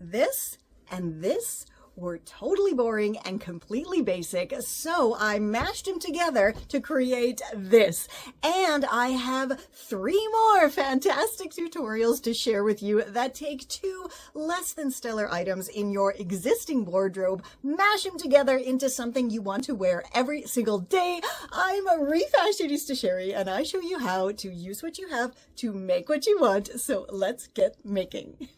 This and this were totally boring and completely basic, so I mashed them together to create this. And I have 3 more fantastic tutorials to share with you that take 2 less than stellar items in your existing wardrobe, mash them together into something you want to wear every single day. I'm a Refashionista Sheri, and I show you how to use what you have to make what you want, so let's get making.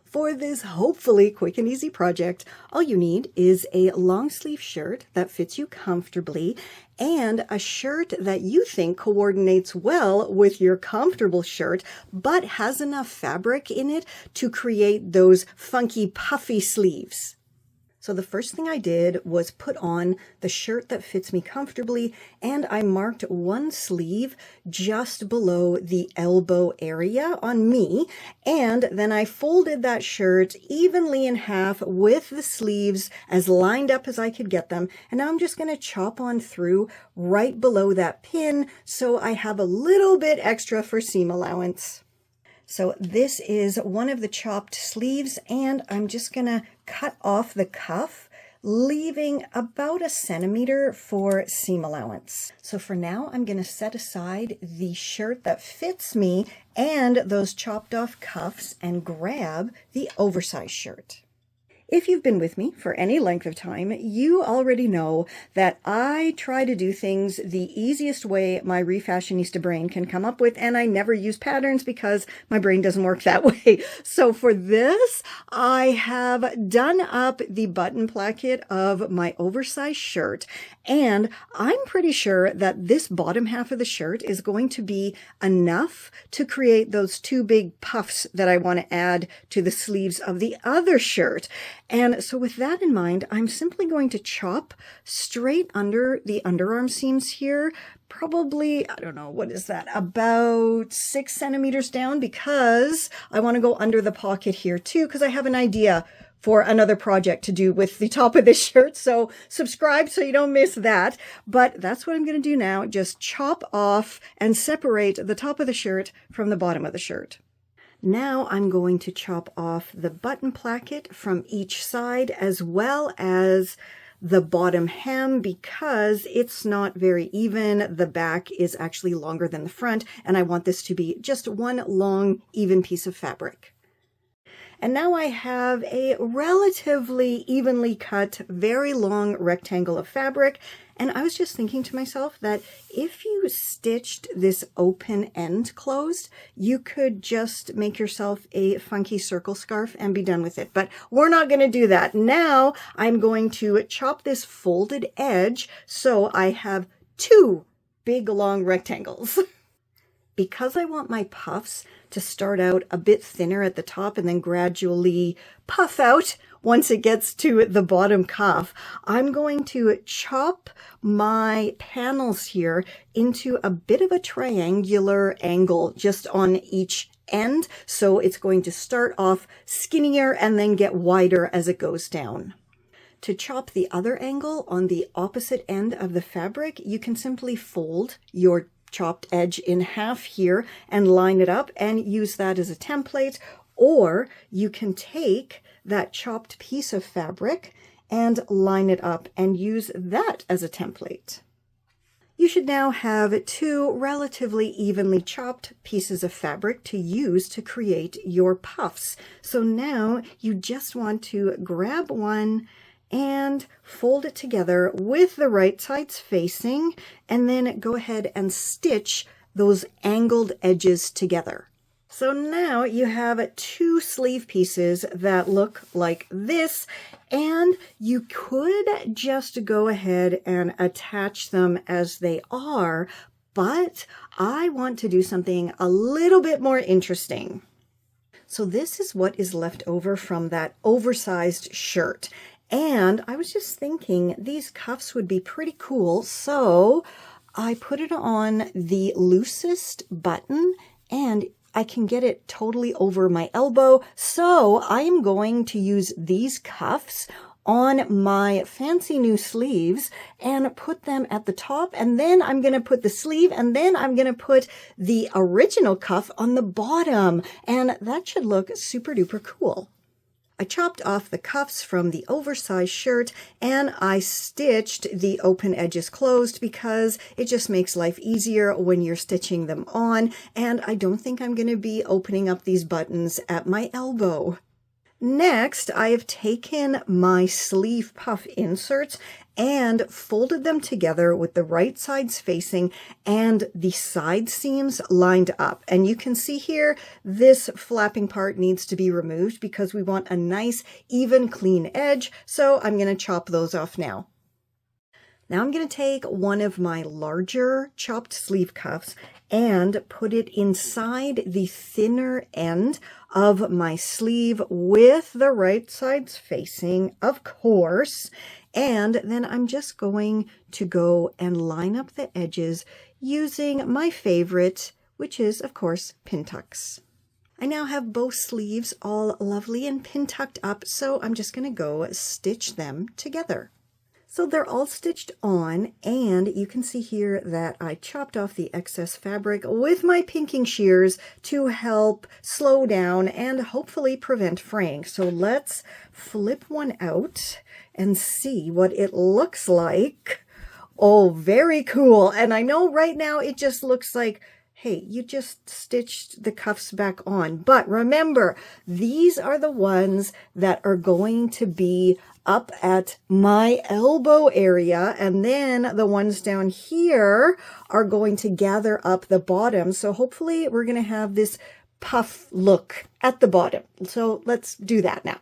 For this hopefully quick and easy project, all you need is a long sleeve shirt that fits you comfortably and a shirt that you think coordinates well with your comfortable shirt, but has enough fabric in it to create those funky puffy sleeves. So the first thing I did was put on the shirt that fits me comfortably, and I marked one sleeve just below the elbow area on me, and then I folded that shirt evenly in half with the sleeves as lined up as I could get them, and now I'm just going to chop on through right below that pin so I have a little bit extra for seam allowance. So this is one of the chopped sleeves, and I'm just gonna cut off the cuff, leaving about 1 centimeter for seam allowance. So for now, I'm gonna set aside the shirt that fits me and those chopped off cuffs and grab the oversized shirt. If you've been with me for any length of time, you already know that I try to do things the easiest way my Refashionista brain can come up with, and I never use patterns because my brain doesn't work that way. So for this, I have done up the button placket of my oversized shirt, and I'm pretty sure that this bottom half of the shirt is going to be enough to create those 2 big puffs that I want to add to the sleeves of the other shirt. And so with that in mind, I'm simply going to chop straight under the underarm seams here, probably, I don't know, what is that, about 6 centimeters down, because I want to go under the pocket here too, because I have an idea for another project to do with the top of this shirt. So subscribe so you don't miss that. But that's what I'm going to do now. Just chop off and separate the top of the shirt from the bottom of the shirt. Now I'm going to chop off the button placket from each side as well as the bottom hem because it's not very even. The back is actually longer than the front, and I want this to be just one long, even piece of fabric. And now I have a relatively evenly cut, very long rectangle of fabric. And I was just thinking to myself that if you stitched this open end closed, you could just make yourself a funky circle scarf and be done with it. But we're not going to do that. Now I'm going to chop this folded edge so I have 2 big long rectangles. Because I want my puffs to start out a bit thinner at the top and then gradually puff out once it gets to the bottom cuff, I'm going to chop my panels here into a bit of a triangular angle just on each end. So it's going to start off skinnier and then get wider as it goes down. To chop the other angle on the opposite end of the fabric, you can simply fold your chopped edge in half here and line it up and use that as a template, or you can take that chopped piece of fabric and line it up and use that as a template. You should now have 2 relatively evenly chopped pieces of fabric to use to create your puffs. So now you just want to grab one and fold it together with the right sides facing, and then go ahead and stitch those angled edges together. So now you have 2 sleeve pieces that look like this, and you could just go ahead and attach them as they are, but I want to do something a little bit more interesting. So this is what is left over from that oversized shirt. And I was just thinking these cuffs would be pretty cool, so I put it on the loosest button, and I can get it totally over my elbow. So I am going to use these cuffs on my fancy new sleeves and put them at the top, and then I'm going to put the sleeve, and then I'm going to put the original cuff on the bottom, and that should look super duper cool. I chopped off the cuffs from the oversized shirt and I stitched the open edges closed because it just makes life easier when you're stitching them on, and I don't think I'm going to be opening up these buttons at my elbow. Next, I have taken my sleeve puff inserts and folded them together with the right sides facing and the side seams lined up. And you can see here, this flapping part needs to be removed because we want a nice, even, clean edge. So I'm going to chop those off now. Now I'm going to take one of my larger chopped sleeve cuffs and put it inside the thinner end of my sleeve with the right sides facing, of course. And then I'm just going to go and line up the edges using my favorite, which is, of course, pin tucks. I now have both sleeves all lovely and pin tucked up, so I'm just going to go stitch them together. So they're all stitched on, and you can see here that I chopped off the excess fabric with my pinking shears to help slow down and hopefully prevent fraying. So let's flip one out and see what it looks like. Oh, very cool. And I know right now it just looks like, hey, you just stitched the cuffs back on. But remember, these are the ones that are going to be up at my elbow area, and then the ones down here are going to gather up the bottom. So hopefully we're going to have this puff look at the bottom. So let's do that now.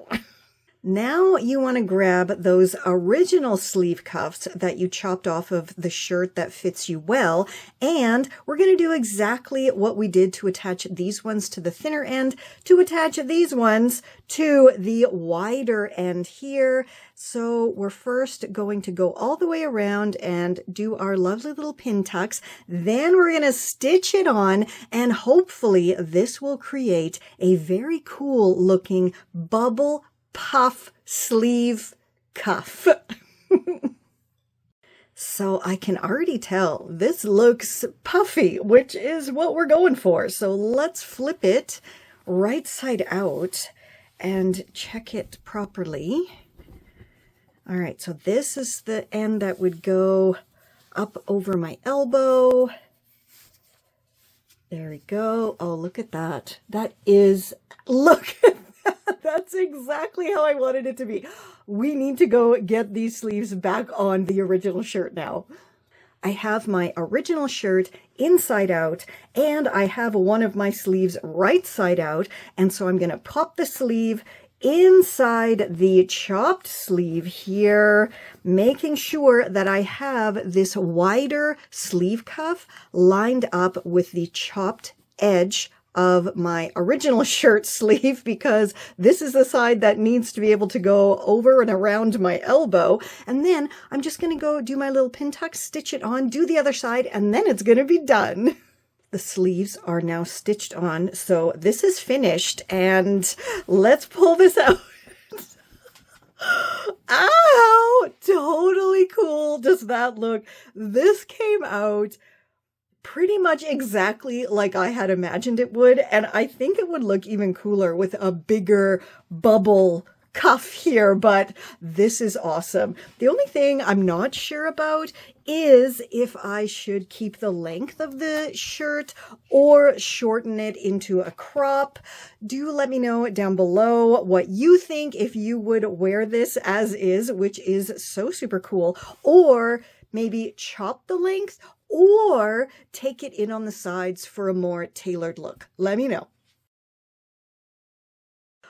Now you want to grab those original sleeve cuffs that you chopped off of the shirt that fits you well, and we're going to do exactly what we did to attach these ones to the thinner end, to attach these ones to the wider end here. So we're first going to go all the way around and do our lovely little pin tucks. Then we're going to stitch it on, and hopefully this will create a very cool looking bubble puff sleeve cuff. So I can already tell this looks puffy, which is what we're going for. So let's flip it right side out and check it properly. All right, so this is the end that would go up over my elbow. There we go. Oh, look at that. That is, look at that. That's exactly how I wanted it to be. We need to go get these sleeves back on the original shirt now. I have my original shirt inside out, and I have one of my sleeves right side out. And so I'm going to pop the sleeve inside the chopped sleeve here, making sure that I have this wider sleeve cuff lined up with the chopped edge of my original shirt sleeve, because this is the side that needs to be able to go over and around my elbow. And then I'm just going to go do my little pin tuck, stitch it on, do the other side, and then it's going to be done. The sleeves are now stitched on, so this is finished, and let's pull this out. Ow! Totally cool. Does that look? This came out pretty much exactly like I had imagined it would, and I think it would look even cooler with a bigger bubble cuff here, but this is awesome. The only thing I'm not sure about is if I should keep the length of the shirt or shorten it into a crop. Do let me know down below what you think, if you would wear this as is, which is so super cool, or maybe chop the length or take it in on the sides for a more tailored look. Let me know.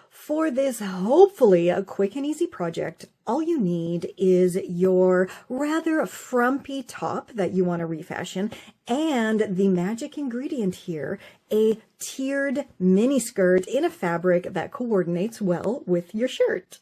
For this hopefully a quick and easy project, all you need is your rather frumpy top that you want to refashion, and the magic ingredient here, a tiered mini skirt in a fabric that coordinates well with your shirt.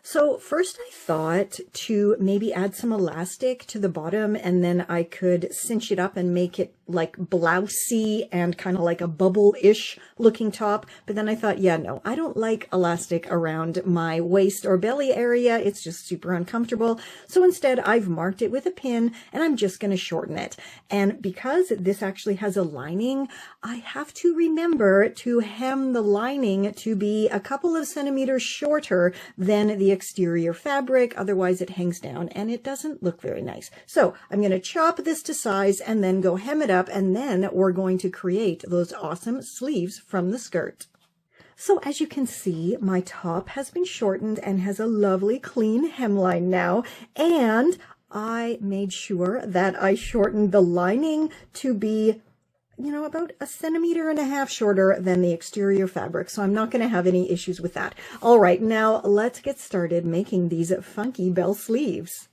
So first I thought to maybe add some elastic to the bottom, and then I could cinch it up and make it like blousey and kind of like a bubble-ish looking top. But then I thought, yeah, no, I don't like elastic around my waist or belly area. It's just super uncomfortable. So instead I've marked it with a pin and I'm just going to shorten it. And because this actually has a lining, I have to remember to hem the lining to be a couple of centimeters shorter than the exterior fabric. Otherwise it hangs down and it doesn't look very nice. So I'm going to chop this to size and then go hem it up, and then we're going to create those awesome sleeves from the skirt. So as you can see, my top has been shortened and has a lovely clean hemline now, and I made sure that I shortened the lining to be, you know, about 1.5 centimeters shorter than the exterior fabric. So I'm not going to have any issues with that. All right, now let's get started making these funky bell sleeves.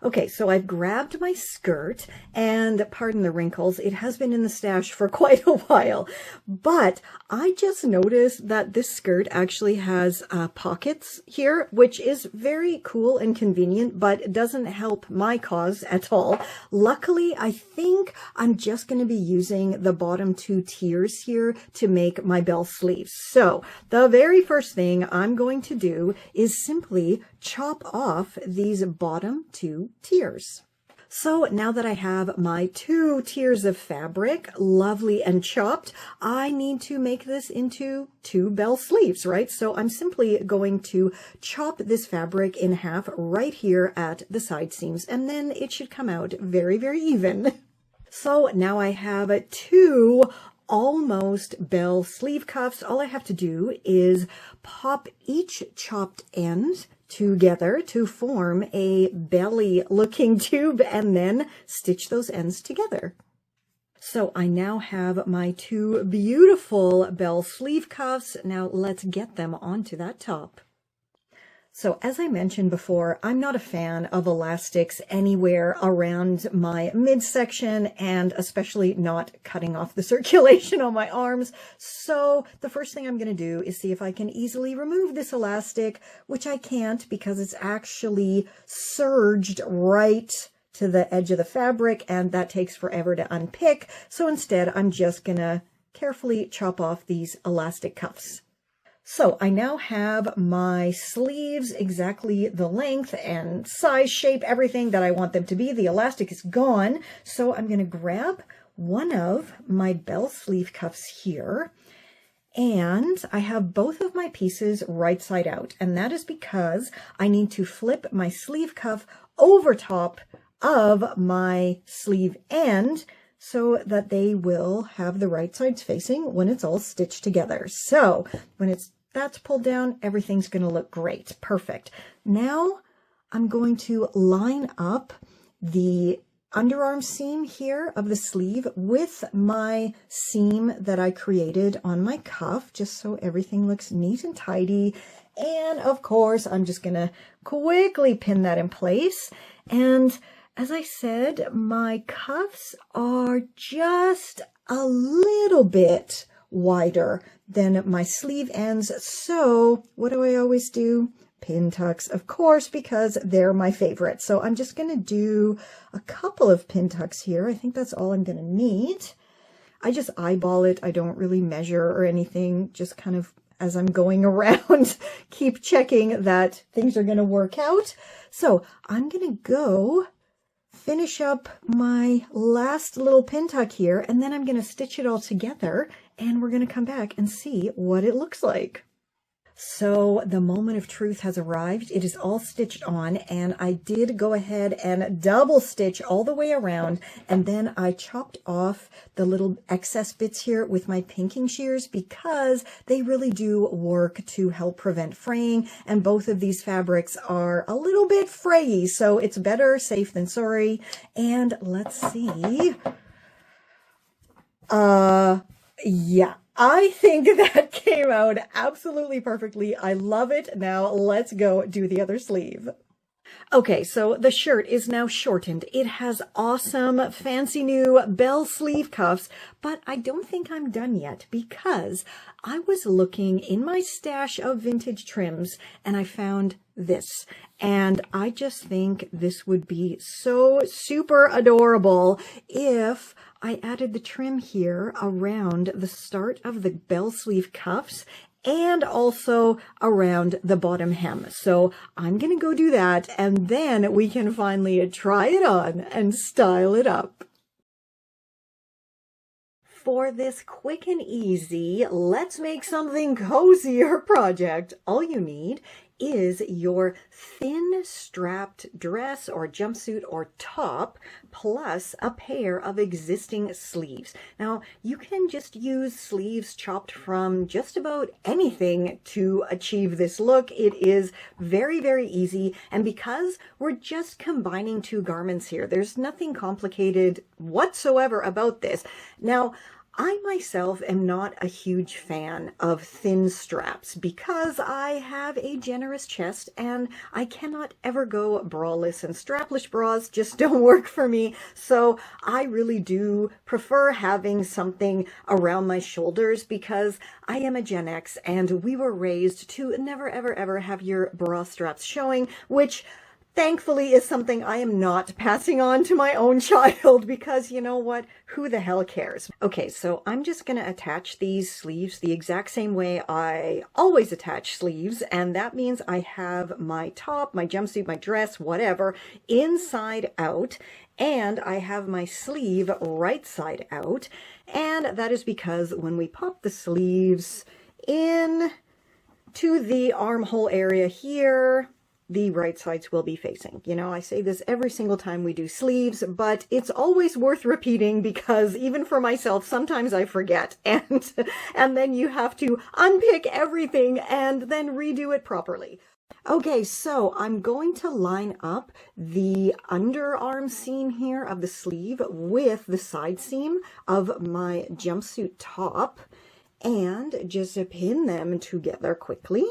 Okay, so I've grabbed my skirt, and pardon the wrinkles, it has been in the stash for quite a while, but I just noticed that this skirt actually has pockets here, which is very cool and convenient, but doesn't help my cause at all. Luckily, I think I'm just going to be using the bottom 2 tiers here to make my bell sleeves. So the very first thing I'm going to do is simply chop off these bottom 2 tiers. So now that I have my 2 tiers of fabric lovely and chopped, I need to make this into 2 bell sleeves, right? So I'm simply going to chop this fabric in half right here at the side seams, and then it should come out very, very even. So now I have 2 almost bell sleeve cuffs. All I have to do is pop each chopped end together to form a belly looking tube and then stitch those ends together. So I now have my 2 beautiful bell sleeve cuffs. Now let's get them onto that top. So as I mentioned before, I'm not a fan of elastics anywhere around my midsection, and especially not cutting off the circulation on my arms. So the first thing I'm going to do is see if I can easily remove this elastic, which I can't because it's actually serged right to the edge of the fabric, and that takes forever to unpick. So instead, I'm just going to carefully chop off these elastic cuffs. So I now have my sleeves exactly the length and size, shape, everything that I want them to be. The elastic is gone. So I'm going to grab one of my bell sleeve cuffs here, and I have both of my pieces right side out. And that is because I need to flip my sleeve cuff over top of my sleeve end so that they will have the right sides facing when it's all stitched together. So when that's pulled down, everything's going to look great. Perfect. Now I'm going to line up the underarm seam here of the sleeve with my seam that I created on my cuff, just so everything looks neat and tidy. And of course, I'm just going to quickly pin that in place. And as I said, my cuffs are just a little bit wider than my sleeve ends. So what do I always do? Pin tucks, of course, because they're my favorite. So I'm just going to do a couple of pin tucks here. I think that's all I'm going to need. I just eyeball it. I don't really measure or anything, just kind of as I'm going around, keep checking that things are going to work out. So I'm going to go finish up my last little pin tuck here, and then I'm going to stitch it all together, and we're going to come back and see what it looks like. So the moment of truth has arrived. It is all stitched on, and I did go ahead and double stitch all the way around, and then I chopped off the little excess bits here with my pinking shears because they really do work to help prevent fraying, and both of these fabrics are a little bit frayy, so it's better safe than sorry. And let's see. Yeah. I think that came out absolutely perfectly. I love it. Now let's go do the other sleeve. Okay, so the shirt is now shortened. It has awesome, fancy new bell sleeve cuffs, but I don't think I'm done yet because I was looking in my stash of vintage trims and I found this. And I just think this would be so super adorable if I added the trim here around the start of the bell sleeve cuffs and also around the bottom hem. So I'm gonna go do that, and then we can finally try it on and style it up. For this quick and easy, let's make something cozier project, all you need is your thin strapped dress or jumpsuit or top plus a pair of existing sleeves. Now, you can just use sleeves chopped from just about anything to achieve this look. It is very, very easy. And because we're just combining two garments here, there's nothing complicated whatsoever about this. Now, I myself am not a huge fan of thin straps because I have a generous chest and I cannot ever go braless, and strapless bras just don't work for me. So I really do prefer having something around my shoulders because I am a Gen X and we were raised to never ever ever have your bra straps showing, which thankfully is something I am not passing on to my own child because you know what? Who the hell cares? Okay, so I'm just going to attach these sleeves the exact same way I always attach sleeves, and that means I have my top, my jumpsuit, my dress, whatever, inside out, and I have my sleeve right side out, and that is because when we pop the sleeves in to the armhole area here, the right sides will be facing. You know, I say this every single time we do sleeves, but it's always worth repeating because even for myself, sometimes I forget, and then you have to unpick everything and then redo it properly. Okay, so I'm going to line up the underarm seam here of the sleeve with the side seam of my jumpsuit top and just pin them together quickly.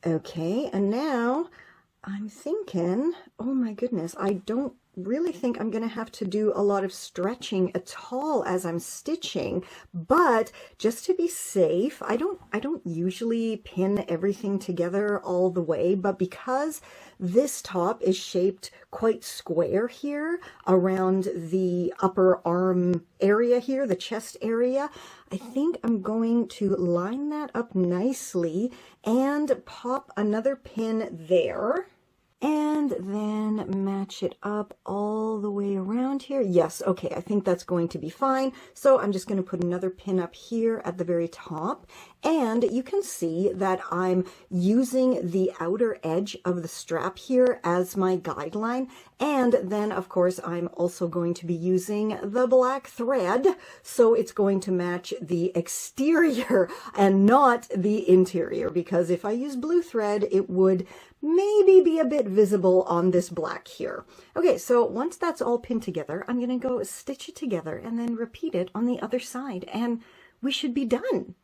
Okay, and now I'm thinking, oh my goodness, I don't really think I'm going to have to do a lot of stretching at all as I'm stitching, but just to be safe, I don't usually pin everything together all the way, but because this top is shaped quite square here around the upper arm area here, the chest area, I think I'm going to line that up nicely and pop another pin there. And then match it up all the way around here. Yes, okay, I think that's going to be fine. So I'm just going to put another pin up here at the very top. And you can see that I'm using the outer edge of the strap here as my guideline. And then, of course, I'm also going to be using the black thread. So it's going to match the exterior and not the interior. Because if I use blue thread, it would maybe be a bit visible on this black here. Okay, so once that's all pinned together, I'm going to go stitch it together and then repeat it on the other side, and we should be done.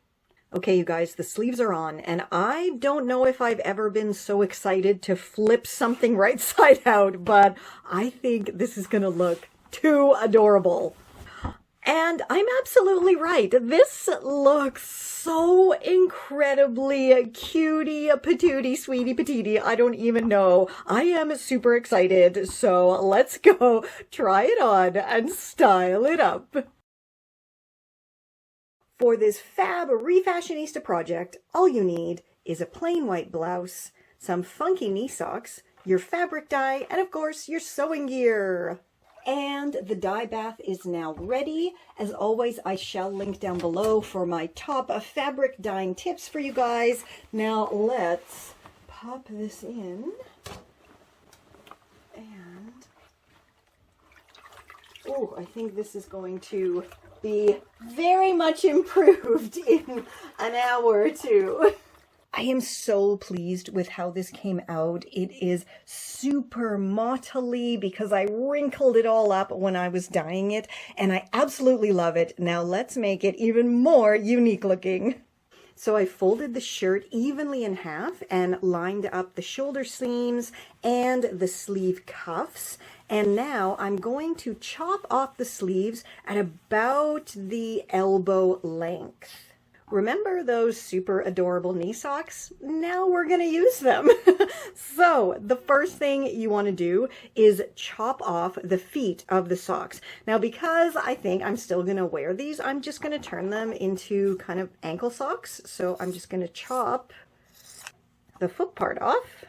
Okay, you guys, the sleeves are on, and I don't know if I've ever been so excited to flip something right side out, but I think this is going to look too adorable. And I'm absolutely right. This looks so incredibly cutie patootie sweetie patootie. I don't even know. I am super excited. So let's go try it on and style it up. For this fab Refashionista project, all you need is a plain white blouse, some funky knee socks, your fabric dye, and of course your sewing gear. And the dye bath is now ready. As always, I shall link down below for my top fabric dyeing tips for you guys. Now let's pop this in. And, oh, I think this is going to be very much improved in an hour or two. I am so pleased with how this came out. It is super mottly because I wrinkled it all up when I was dyeing it, and I absolutely love it. Now let's make it even more unique looking. So I folded the shirt evenly in half and lined up the shoulder seams and the sleeve cuffs. And now I'm going to chop off the sleeves at about the elbow length. Remember those super adorable knee socks? Now we're going to use them. So the first thing you want to do is chop off the feet of the socks. Now, because I think I'm still going to wear these, I'm just going to turn them into kind of ankle socks. So I'm just going to chop the foot part off.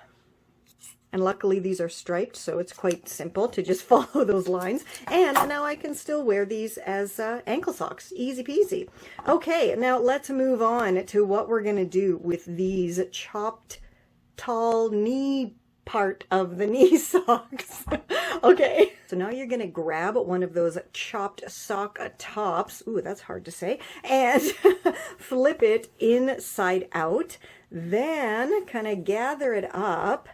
And luckily these are striped, so it's quite simple to just follow those lines. And now I can still wear these as ankle socks. Easy peasy. Okay, now let's move on to what we're going to do with these chopped tall knee part of the knee socks. Okay, so now you're going to grab one of those chopped sock tops. Ooh, that's hard to say. And flip it inside out. Then kind of gather it up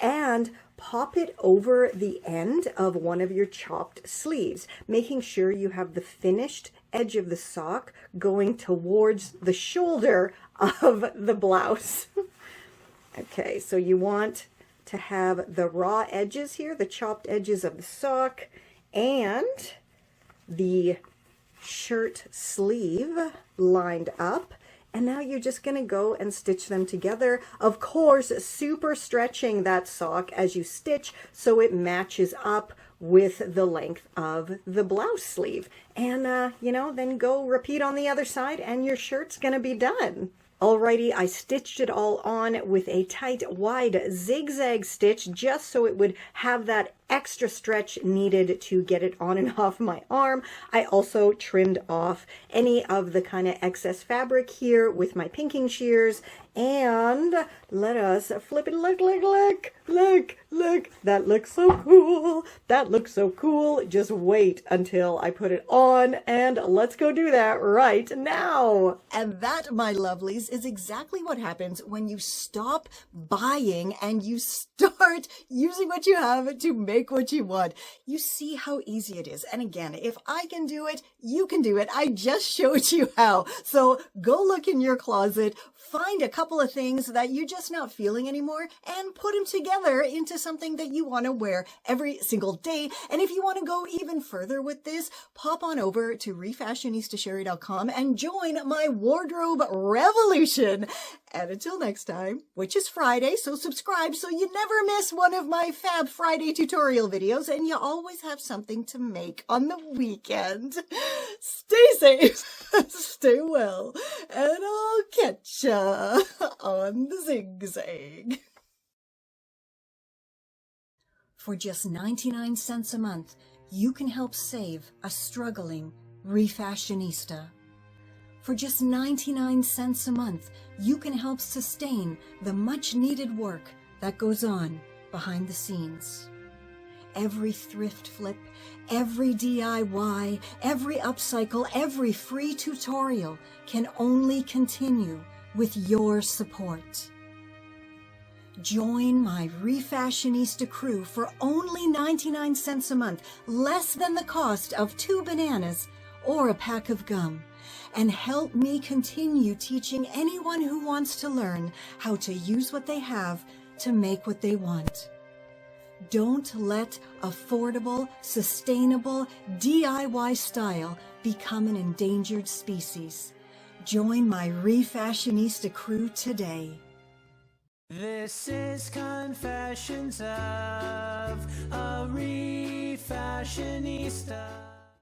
and pop it over the end of one of your chopped sleeves, making sure you have the finished edge of the sock going towards the shoulder of the blouse. Okay, so you want to have the raw edges here, the chopped edges of the sock, and the shirt sleeve lined up. And now you're just going to go and stitch them together. Of course, super stretching that sock as you stitch so it matches up with the length of the blouse sleeve. And, you know, then go repeat on the other side and your shirt's going to be done. Alrighty, I stitched it all on with a tight, wide zigzag stitch just so it would have that extra stretch needed to get it on and off my arm. I also trimmed off any of the kind of excess fabric here with my pinking shears. And let us flip it. Look. That looks so cool. That looks so cool. Just wait until I put it on, and let's go do that right now. And that, my lovelies, is exactly what happens when you stop buying and you start using what you have to make what you want. You see how easy it is. And again, if I can do it, you can do it. I just showed you how. So go look in your closet, find a couple of things that you're just not feeling anymore, and put them together into something that you want to wear every single day. And if you want to go even further with this, pop on over to refashionistasherry.com and join my wardrobe revolution. And until next time, which is Friday, so subscribe so you never miss one of my Fab Friday tutorial videos, and you always have something to make on the weekend. Stay safe, stay well, and I'll catch ya on the zigzag. For just 99 cents a month, you can help save a struggling refashionista. For just 99 cents a month, you can help sustain the much-needed work that goes on behind the scenes. Every thrift flip, every DIY, every upcycle, every free tutorial can only continue with your support. Join my Refashionista crew for only 99 cents a month, less than the cost of 2 bananas or a pack of gum, and help me continue teaching anyone who wants to learn how to use what they have to make what they want. Don't let affordable, sustainable DIY style become an endangered species. Join my Refashionista crew today. This is Confessions of a Refashionista.